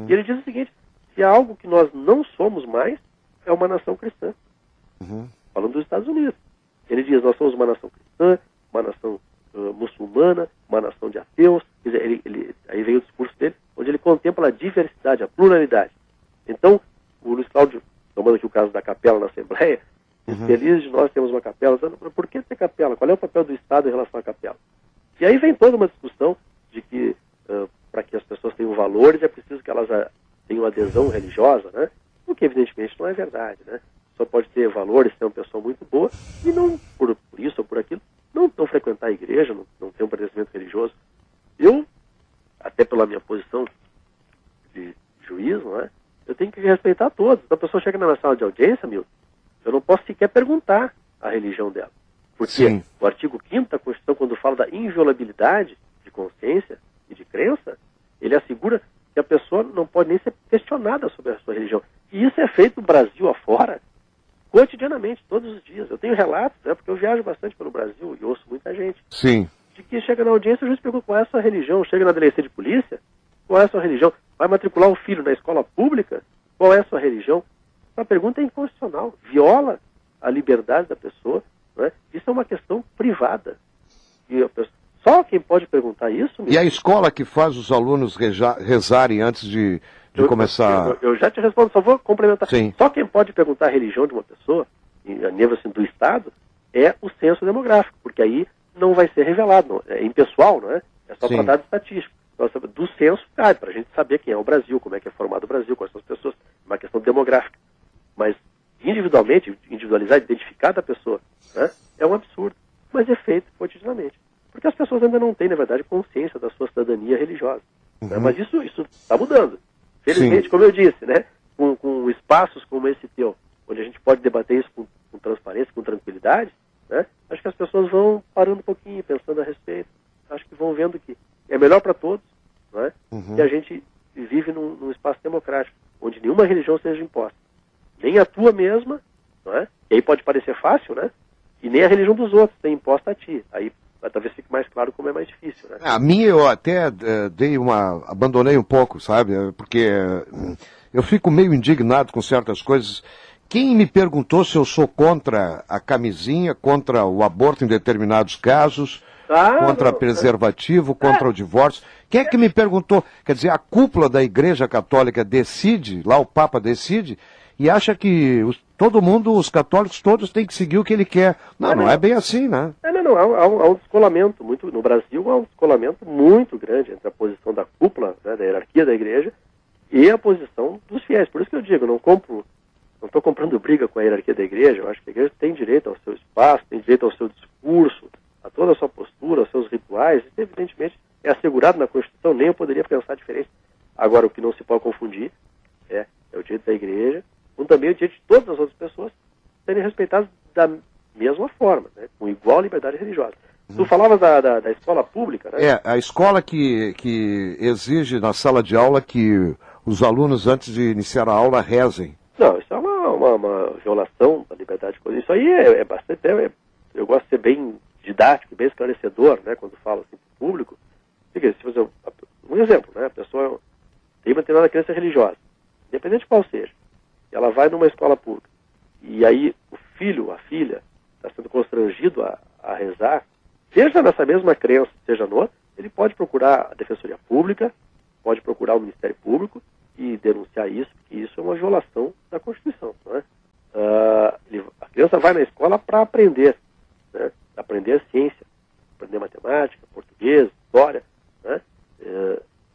E ele diz o seguinte: se há algo que nós não somos mais, é uma nação cristã. Falando dos Estados Unidos. Ele diz: nós somos uma nação cristã, uma nação muçulmana, uma nação de ateus. Quer dizer, aí vem o discurso dele, onde ele contempla a diversidade, a pluralidade. Então, o Luiz Cláudio, tomando aqui o caso da capela na Assembleia, feliz de nós temos uma capela. Por que ter capela? Qual é o papel do Estado em relação à capela? E aí vem toda uma discussão de que, para que as pessoas tenham valores, é preciso que elas tenham adesão religiosa, né? O que evidentemente não é verdade, né? Só pode ter valores, ser uma pessoa muito boa, e não, por isso ou por aquilo, não frequentar a igreja, não ter um pertencimento religioso. Eu, até pela minha posição de juiz, não é? Eu tenho que respeitar todos. Então a pessoa chega na minha sala de audiência, Milton, eu não posso sequer perguntar a religião dela. Porque o artigo 5º da Constituição, quando fala da inviolabilidade de consciência e de crença, ele assegura que a pessoa não pode nem ser questionada sobre a sua religião. E isso é feito no Brasil afora, cotidianamente, todos os dias. Eu tenho relatos, né, porque eu viajo bastante pelo Brasil e ouço muita gente. Sim. De que chega na audiência, o juiz pergunta qual é a sua religião. Chega na delegacia de polícia, qual é a sua religião? Vai matricular o filho na escola pública, qual é a sua religião? A pergunta é inconstitucional, viola a liberdade da pessoa, né? Isso é uma questão privada. E só quem pode perguntar isso... E a escola que faz os alunos rezarem antes de começar... Eu já te respondo, só vou complementar. Sim. Só quem pode perguntar a religião de uma pessoa, a nível assim, do Estado, é o censo demográfico, porque aí não vai ser revelado, não, é impessoal, não é? É só para dados estatísticos. Então, do censo cabe, para a gente saber quem é o Brasil, como é que é formado o Brasil, quais são as pessoas, uma questão demográfica. Mas individualmente, individualizar, identificar da pessoa, né, é um absurdo. Mas é feito cotidianamente. Porque as pessoas ainda não têm, na verdade, consciência Né? Mas isso está mudando. Felizmente, como eu disse, né? Com espaços como esse teu, onde a gente pode debater isso com transparência, com tranquilidade, né? Acho que as pessoas vão parando um pouquinho, pensando a respeito. Acho que vão vendo que é melhor para todos, né? Que a gente vive num espaço democrático, onde nenhuma religião seja imposta. Nem a tua mesma, não é? E aí pode parecer fácil, né? E nem a religião dos outros tem imposta a ti. Aí talvez fique mais claro como é mais difícil, né? A minha eu até abandonei um pouco, sabe? Porque eu fico meio indignado com certas coisas. Quem me perguntou se eu sou contra a camisinha, contra o aborto em determinados casos, contra preservativo, contra o divórcio? Quem é que me perguntou? Quer dizer, a cúpula da Igreja Católica decide, lá o Papa decide, e acha que todo mundo, os católicos todos, têm que seguir o que ele quer. Não é bem assim, né? Não. Há um descolamento no Brasil há um descolamento muito grande entre a posição da cúpula, né, da hierarquia da Igreja, e a posição dos fiéis. Por isso que eu digo, não estou comprando briga com a hierarquia da Igreja. Eu acho que a Igreja tem direito ao seu espaço, tem direito ao seu discurso, a toda a sua postura, aos seus rituais. Isso, evidentemente, é assegurado na Constituição, nem eu poderia pensar diferente. Agora, o que não se pode confundir é o direito da Igreja, como também o direito de todas as outras pessoas serem respeitadas da mesma forma, né, com igual liberdade religiosa. Tu falavas da escola pública, né? A escola que exige na sala de aula que os alunos, antes de iniciar a aula, rezem. Não, isso é uma violação da liberdade. Isso aí é bastante... eu gosto de ser bem didático, bem esclarecedor, né, quando falo assim para o público. Se fazer um exemplo, né, a pessoa tem uma determinada crença religiosa, independente de qual seja, ela vai numa escola pública, e aí o filho, a filha, está sendo constrangido a rezar, seja nessa mesma crença, seja noutra, ele pode procurar a Defensoria Pública, pode procurar o Ministério Público e denunciar isso, porque isso é uma violação da Constituição. Não é? A criança vai na escola para aprender, né? Aprender ciência, aprender matemática, português, história. Né?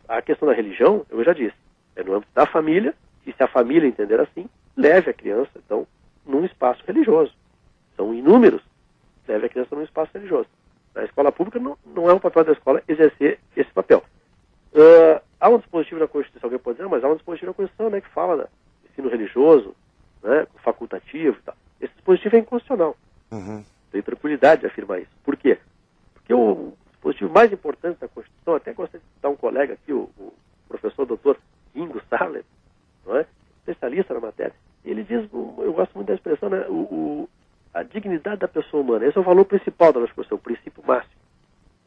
A questão da religião, eu já disse, é no âmbito da família, e se a família entender assim, leve a criança, então, num espaço religioso. São inúmeros, leve a criança num espaço religioso. Na escola pública não é um papel da escola exercer esse papel. Há um dispositivo na Constituição, alguém pode dizer, mas há um dispositivo na Constituição, né, que fala do ensino religioso, né, facultativo e tal. Esse dispositivo é inconstitucional. Tenho tranquilidade de afirmar isso. Por quê? Porque o dispositivo mais importante da Constituição, até gostaria de citar um colega aqui, o professor doutor Ingo Sarler, não é? Especialista na matéria, ele diz, eu gosto muito da expressão, né, a dignidade da pessoa humana. Esse é o valor principal da nossa Constituição, o princípio máximo.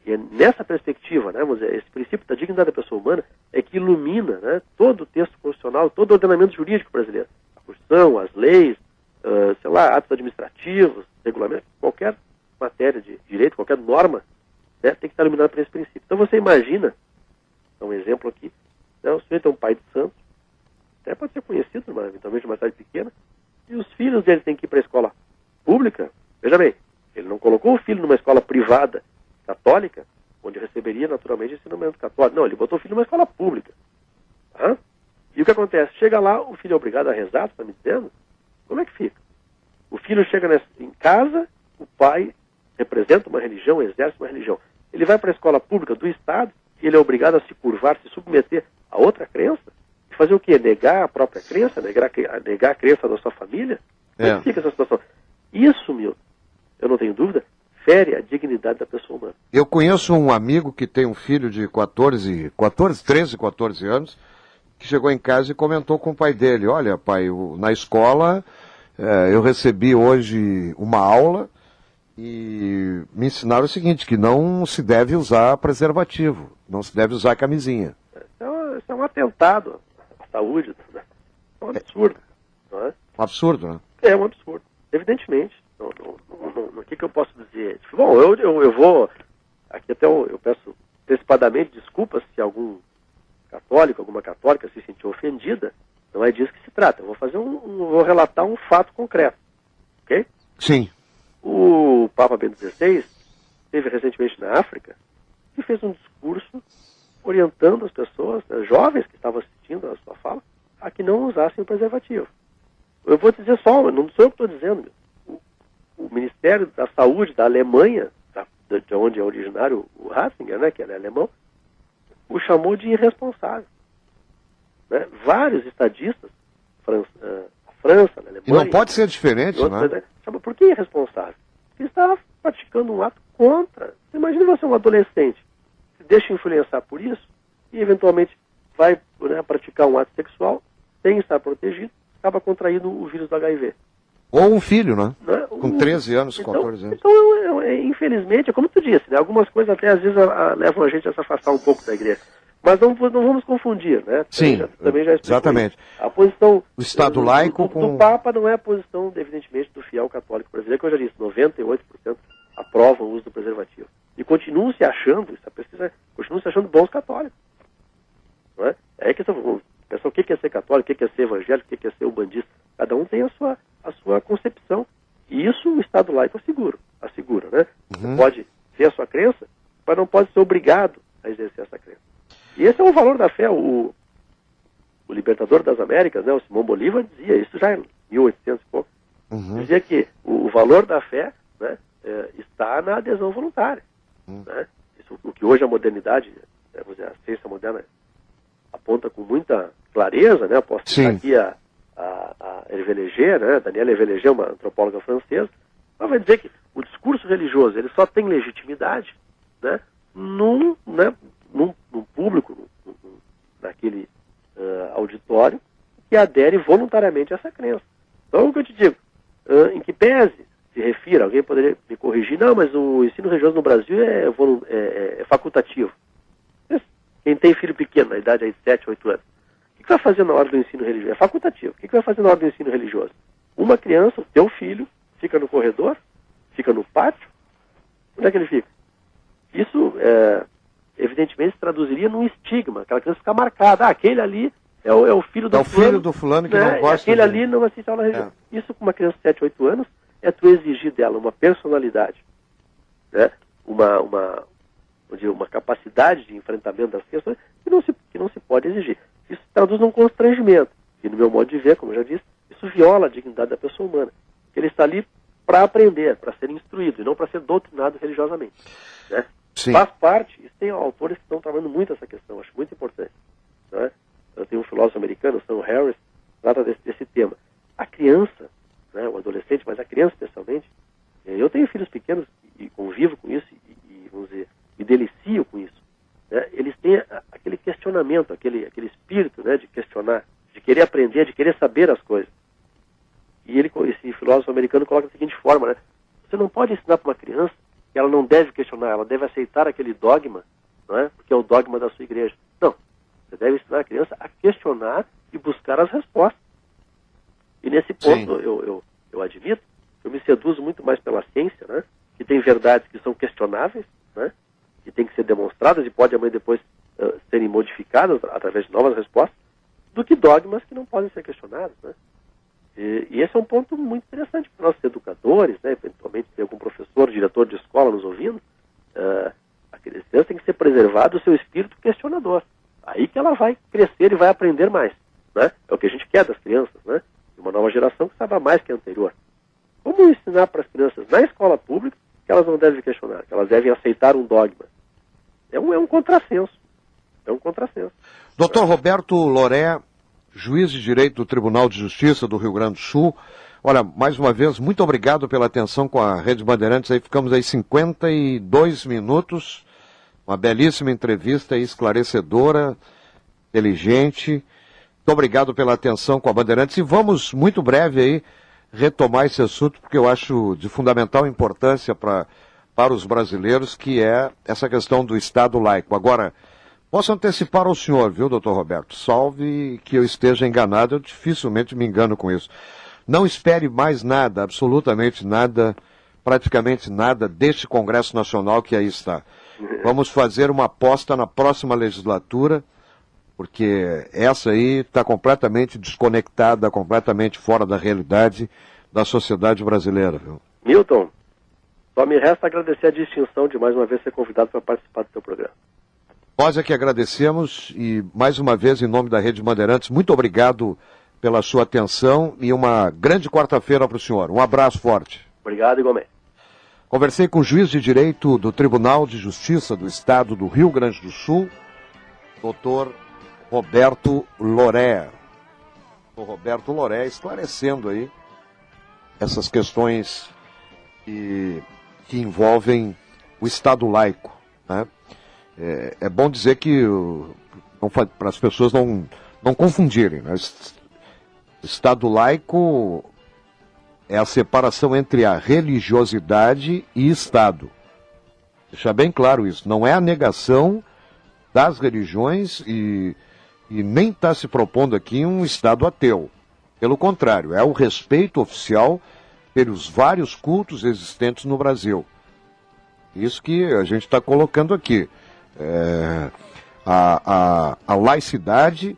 E é nessa perspectiva, né, vamos dizer, esse princípio da dignidade da pessoa humana é que ilumina, né, todo o texto constitucional, todo o ordenamento jurídico brasileiro. A Constituição, as leis, atos administrativos, regulamentos, qualquer matéria de direito, qualquer norma, né, tem que estar iluminada por esse princípio. Então você imagina, dá um exemplo aqui, né, o sujeito é um pai de santo, até pode ser conhecido, eventualmente numa cidade pequena, e os filhos dele têm que ir para a escola pública. Veja bem, ele não colocou o filho numa escola privada católica, onde receberia naturalmente ensinamento católico. Não, ele botou o filho numa escola pública. Tá? E o que acontece? Chega lá, o filho é obrigado a rezar, está me dizendo? Como é que fica? O filho chega em casa, o pai representa uma religião, exerce uma religião. Ele vai para a escola pública do Estado e ele é obrigado a se curvar, se submeter a outra crença? E fazer o quê? Negar a própria crença? Negar a crença da sua família? Como é que fica essa situação? Isso, Milton, eu não tenho dúvida, fere a dignidade da pessoa humana. Eu conheço um amigo que tem um filho de 13, 14 anos, que chegou em casa e comentou com o pai dele, olha pai, na escola eu recebi hoje uma aula e me ensinaram o seguinte, que não se deve usar preservativo, não se deve usar camisinha. Isso é um atentado à saúde, né? É um absurdo. Não é? Um absurdo, né? É um absurdo, evidentemente. O que eu posso dizer? Bom, eu vou, aqui até eu peço antecipadamente desculpas se algum católico, alguma católica se sentiu ofendida, não é disso que se trata. Eu vou relatar um fato concreto, ok? Sim. O Papa Bento XVI esteve recentemente na África e fez um discurso orientando as pessoas, né, jovens que estavam assistindo a sua fala, a que não usassem o preservativo. Eu vou te dizer só, não sou eu que estou dizendo, o Ministério da Saúde da Alemanha, de onde é originário o Ratzinger, né, que ele é alemão, o chamou de irresponsável. Né? Vários estadistas, a França, a Alemanha... E não pode ser diferente, né? Chamou, por que irresponsável? Porque estava praticando um ato contra. Imagina você um adolescente, se deixa influenciar por isso e eventualmente vai, né, praticar um ato sexual sem estar protegido, acaba contraindo o vírus do HIV. Ou um filho, né? Né? Com 13 anos, 14 anos. Então, infelizmente, é como tu disse, né? Algumas coisas até às vezes levam a gente a se afastar um pouco da igreja. Mas não vamos confundir, né? Sim, também já exatamente. Isso. A posição o Estado laico do Papa não é a posição, evidentemente, do fiel católico brasileiro, que eu já disse, 98% aprovam o uso do preservativo. E continuam se achando, essa pesquisa, continuam se achando bons católicos. Não é? É que pessoal, o que é ser católico, o que é ser evangélico, o que é ser umbandista. Cada um tem a sua concepção. E isso o Estado laico assegura, né? Você pode ter a sua crença, mas não pode ser obrigado a exercer essa crença. E esse é o valor da fé. O libertador das Américas, né, o Simão Bolívar, dizia isso já em 1800 e pouco. Dizia que o valor da fé, né, está na adesão voluntária. Né? Isso, o que hoje a modernidade, vamos dizer, a ciência moderna aponta com muita clareza, né? Posso citar aqui a Hervé Léger, né? Danielle Hervé Léger, uma antropóloga francesa, ela vai dizer que o discurso religioso ele só tem legitimidade, né, num público, naquele auditório que adere voluntariamente a essa crença. Então, o que eu te digo, em que pese se refira, alguém poderia me corrigir, não, mas o ensino religioso no Brasil é facultativo. Quem tem filho pequeno, na idade aí de 7, 8 anos, o que vai fazer na hora do ensino religioso? É facultativo. O que vai fazer na hora do ensino religioso? Uma criança, o teu filho, fica no corredor, fica no pátio, onde é que ele fica? Isso, evidentemente, se traduziria num estigma, aquela criança fica marcada, aquele ali é o filho do fulano. É o filho do fulano que né? não gosta. Aquele ali não assiste a aula religiosa. Isso com uma criança de 7, 8 anos, é tu exigir dela uma personalidade, né? Uma capacidade de enfrentamento das questões que não se pode exigir. Isso traduz num constrangimento. E no meu modo de ver, como eu já disse, isso viola a dignidade da pessoa humana. Ele está ali para aprender, para ser instruído, e não para ser doutrinado religiosamente. Né? Faz parte, e tem autores que estão trabalhando muito essa questão, acho muito importante. Né? Eu tenho um filósofo americano, Sam Harris, que trata desse tema. A criança, né, o adolescente, mas a criança especialmente, eu tenho filhos pequenos e convivo com isso, e vamos dizer, me delicio com isso. Né? Eles têm aquele questionamento, aquele espírito, né, de questionar, de querer aprender, de querer saber as coisas. E esse filósofo americano coloca da seguinte forma, né? Você não pode ensinar para uma criança que ela não deve questionar, ela deve aceitar aquele dogma, não é? Porque é o dogma da sua igreja. Não, você deve ensinar a criança a questionar e buscar as respostas. E nesse ponto, eu admito, eu me seduzo muito mais pela ciência, né? Que tem verdades que são questionáveis, né? Que tem que ser demonstradas e pode amanhã depois serem modificadas através de novas respostas, do que dogmas que não podem ser questionados, né? E esse é um ponto muito interessante para nossos educadores, né? Eventualmente tem algum professor, diretor de escola nos ouvindo, a criança tem que ser preservado o seu espírito questionador. Aí que ela vai crescer e vai aprender mais, né? É o que a gente quer das crianças, né? Uma nova geração que saiba mais que a anterior. Como ensinar para as crianças na escola pública que elas não devem questionar, que elas devem aceitar um dogma? É um contrassenso. É um contrassenso. Dr. Roberto Loré, juiz de direito do Tribunal de Justiça do Rio Grande do Sul. Olha, mais uma vez, muito obrigado pela atenção com a Rede Bandeirantes. Aí ficamos aí 52 minutos. Uma belíssima entrevista esclarecedora, inteligente. Muito obrigado pela atenção com a Bandeirantes. E vamos, muito breve aí, retomar esse assunto, porque eu acho de fundamental importância para os brasileiros, que é essa questão do Estado laico. Agora, posso antecipar ao senhor, viu, doutor Roberto? Salve que eu esteja enganado, eu dificilmente me engano com isso. Não espere mais nada, absolutamente nada, praticamente nada deste Congresso Nacional que aí está. Vamos fazer uma aposta na próxima legislatura, porque essa aí está completamente desconectada, completamente fora da realidade da sociedade brasileira, viu? Milton, só me resta agradecer a distinção de mais uma vez ser convidado para participar do seu programa. Nós é que agradecemos e, mais uma vez, em nome da Rede Bandeirantes, muito obrigado pela sua atenção e uma grande quarta-feira para o senhor. Um abraço forte. Obrigado, igualmente. Conversei com o juiz de direito do Tribunal de Justiça do Estado do Rio Grande do Sul, Dr. Roberto Loré. O Roberto Loré esclarecendo aí essas questões que envolvem o Estado laico, né? É bom dizer que, para as pessoas não confundirem, né? Estado laico é a separação entre a religiosidade e Estado. Deixar bem claro isso. Não é a negação das religiões e nem está se propondo aqui um Estado ateu. Pelo contrário, é o respeito oficial pelos vários cultos existentes no Brasil. Isso que a gente está colocando aqui. A laicidade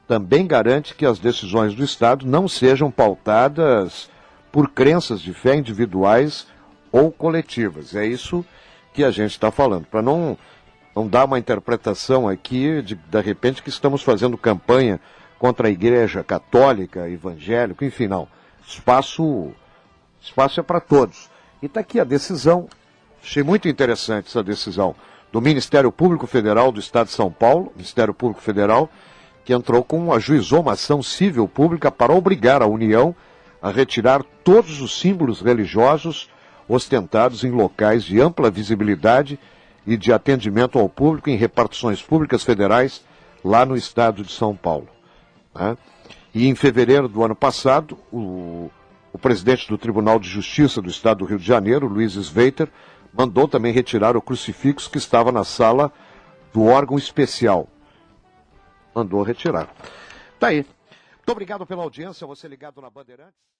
também garante que as decisões do Estado não sejam pautadas por crenças de fé individuais ou coletivas. É isso que a gente está falando, para não dar uma interpretação aqui de repente que estamos fazendo campanha contra a Igreja Católica, evangélica, enfim, não. Espaço é para todos. E está aqui a decisão, achei muito interessante essa decisão, do Ministério Público Federal do Estado de São Paulo, Ministério Público Federal, que ajuizou uma ação civil pública para obrigar a União a retirar todos os símbolos religiosos ostentados em locais de ampla visibilidade e de atendimento ao público em repartições públicas federais lá no estado de São Paulo, né? E em fevereiro do ano passado, o presidente do Tribunal de Justiça do Estado do Rio de Janeiro, Luiz Sveiter, mandou também retirar o crucifixo que estava na sala do órgão especial. Mandou retirar. Tá aí. Muito obrigado pela audiência, você ligado na Bandeirantes.